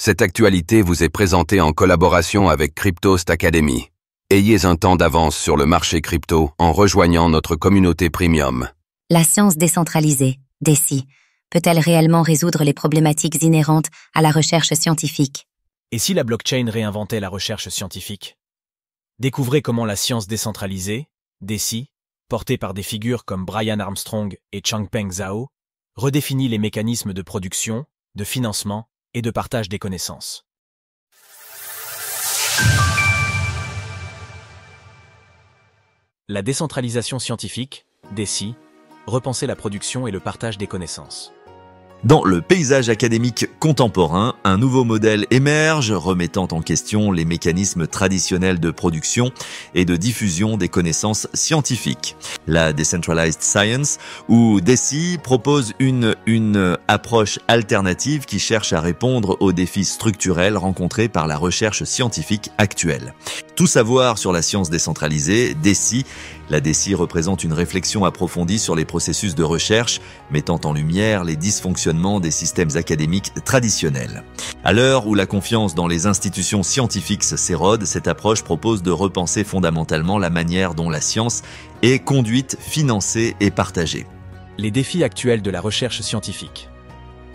Cette actualité vous est présentée en collaboration avec Cryptost Academy. Ayez un temps d'avance sur le marché crypto en rejoignant notre communauté premium. La science décentralisée, DeCi, peut-elle réellement résoudre les problématiques inhérentes à la recherche scientifique? Et si la blockchain réinventait la recherche scientifique? Découvrez comment la science décentralisée, DeCi, portée par des figures comme Brian Armstrong et Changpeng Zhao, redéfinit les mécanismes de production, de financement et de partage des connaissances. La décentralisation scientifique, DeCi, repenser la production et le partage des connaissances. Dans le paysage académique contemporain, un nouveau modèle émerge, remettant en question les mécanismes traditionnels de production et de diffusion des connaissances scientifiques. La Decentralized Science, ou DeCi, propose une approche alternative qui cherche à répondre aux défis structurels rencontrés par la recherche scientifique actuelle. Tout savoir sur la science décentralisée, DeCi. La DeCi représente une réflexion approfondie sur les processus de recherche, mettant en lumière les dysfonctionnements des systèmes académiques traditionnels. À l'heure où la confiance dans les institutions scientifiques s'érode, cette approche propose de repenser fondamentalement la manière dont la science est conduite, financée et partagée. Les défis actuels de la recherche scientifique.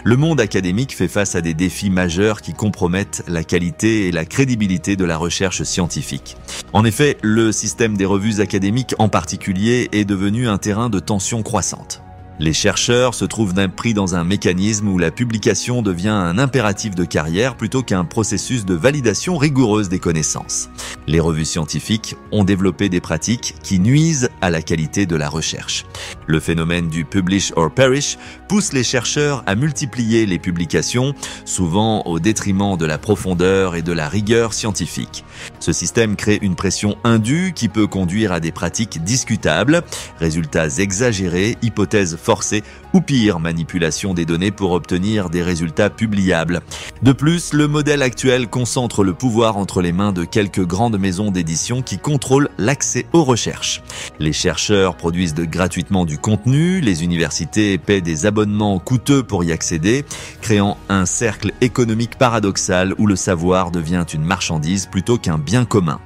Le monde académique fait face à des défis majeurs qui compromettent la qualité et la crédibilité de la recherche scientifique. En effet, le système des revues académiques en particulier est devenu un terrain de tension croissante. Les chercheurs se trouvent pris dans un mécanisme où la publication devient un impératif de carrière plutôt qu'un processus de validation rigoureuse des connaissances. Les revues scientifiques ont développé des pratiques qui nuisent à la qualité de la recherche. Le phénomène du publish or perish pousse les chercheurs à multiplier les publications, souvent au détriment de la profondeur et de la rigueur scientifique. Ce système crée une pression indue qui peut conduire à des pratiques discutables, résultats exagérés, hypothèses forcée ou pire, manipulation des données pour obtenir des résultats publiables. De plus, le modèle actuel concentre le pouvoir entre les mains de quelques grandes maisons d'édition qui contrôlent l'accès aux recherches. Les chercheurs produisent gratuitement du contenu, les universités paient des abonnements coûteux pour y accéder, créant un cercle économique paradoxal où le savoir devient une marchandise plutôt qu'un bien commun.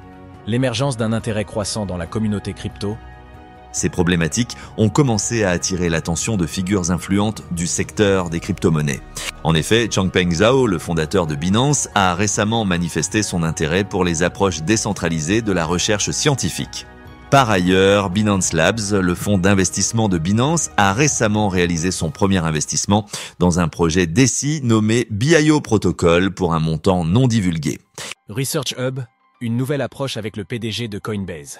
L'émergence d'un intérêt croissant dans la communauté crypto. Ces problématiques ont commencé à attirer l'attention de figures influentes du secteur des crypto-monnaies. En effet, Changpeng Zhao, le fondateur de Binance, a récemment manifesté son intérêt pour les approches décentralisées de la recherche scientifique. Par ailleurs, Binance Labs, le fonds d'investissement de Binance, a récemment réalisé son premier investissement dans un projet DeCi nommé BIO Protocol pour un montant non divulgué. Research Hub, une nouvelle approche avec le PDG de Coinbase.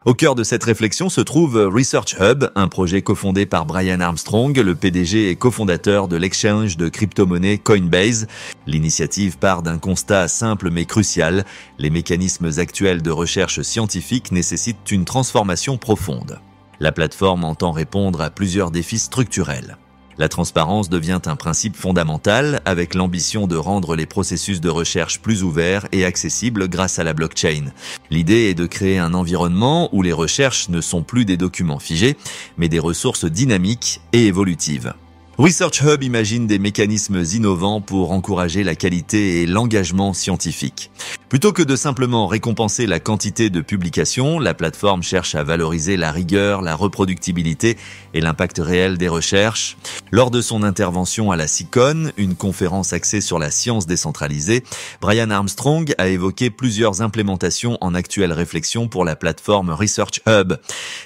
Au cœur de cette réflexion se trouve Research Hub, un projet cofondé par Brian Armstrong, le PDG et cofondateur de l'exchange de crypto-monnaie Coinbase. L'initiative part d'un constat simple mais crucial. Les mécanismes actuels de recherche scientifique nécessitent une transformation profonde. La plateforme entend répondre à plusieurs défis structurels. La transparence devient un principe fondamental avec l'ambition de rendre les processus de recherche plus ouverts et accessibles grâce à la blockchain. L'idée est de créer un environnement où les recherches ne sont plus des documents figés, mais des ressources dynamiques et évolutives. Research Hub imagine des mécanismes innovants pour encourager la qualité et l'engagement scientifique. Plutôt que de simplement récompenser la quantité de publications, la plateforme cherche à valoriser la rigueur, la reproductibilité et l'impact réel des recherches. Lors de son intervention à la SICON, une conférence axée sur la science décentralisée, Brian Armstrong a évoqué plusieurs implémentations en actuelle réflexion pour la plateforme Research Hub.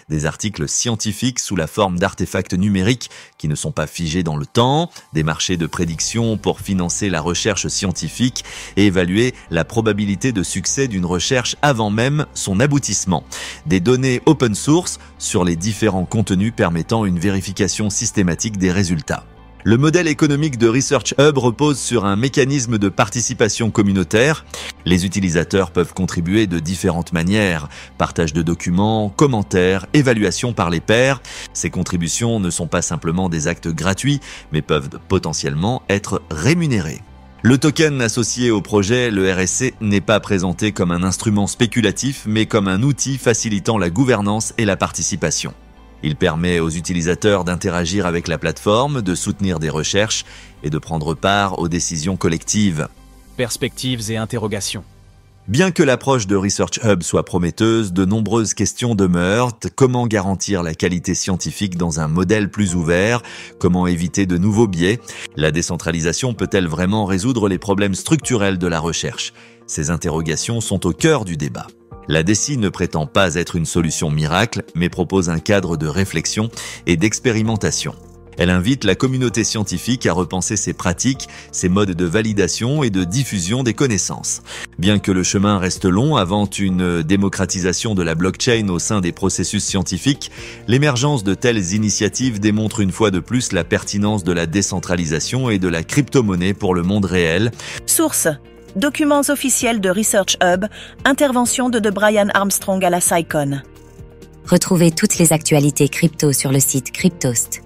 Des articles scientifiques sous la forme d'artefacts numériques qui ne sont pas figés dans le temps, des marchés de prédiction pour financer la recherche scientifique et évaluer la probabilité de succès d'une recherche avant même son aboutissement. Des données open source sur les différents contenus permettant une vérification systématique des résultats. Le modèle économique de Research Hub repose sur un mécanisme de participation communautaire. Les utilisateurs peuvent contribuer de différentes manières. Partage de documents, commentaires, évaluation par les pairs. Ces contributions ne sont pas simplement des actes gratuits, mais peuvent potentiellement être rémunérées. Le token associé au projet, le RSC, n'est pas présenté comme un instrument spéculatif, mais comme un outil facilitant la gouvernance et la participation. Il permet aux utilisateurs d'interagir avec la plateforme, de soutenir des recherches et de prendre part aux décisions collectives. perspectives et interrogations. Bien que l'approche de Research Hub soit prometteuse, de nombreuses questions demeurent. Comment garantir la qualité scientifique dans un modèle plus ouvert? Comment éviter de nouveaux biais? La décentralisation peut-elle vraiment résoudre les problèmes structurels de la recherche? Ces interrogations sont au cœur du débat. La DECI ne prétend pas être une solution miracle, mais propose un cadre de réflexion et d'expérimentation. Elle invite la communauté scientifique à repenser ses pratiques, ses modes de validation et de diffusion des connaissances. Bien que le chemin reste long avant une démocratisation de la blockchain au sein des processus scientifiques, l'émergence de telles initiatives démontre une fois de plus la pertinence de la décentralisation et de la crypto-monnaie pour le monde réel. Source: documents officiels de Research Hub, intervention de Brian Armstrong à la SciCon. Retrouvez toutes les actualités crypto sur le site cryptost.fr.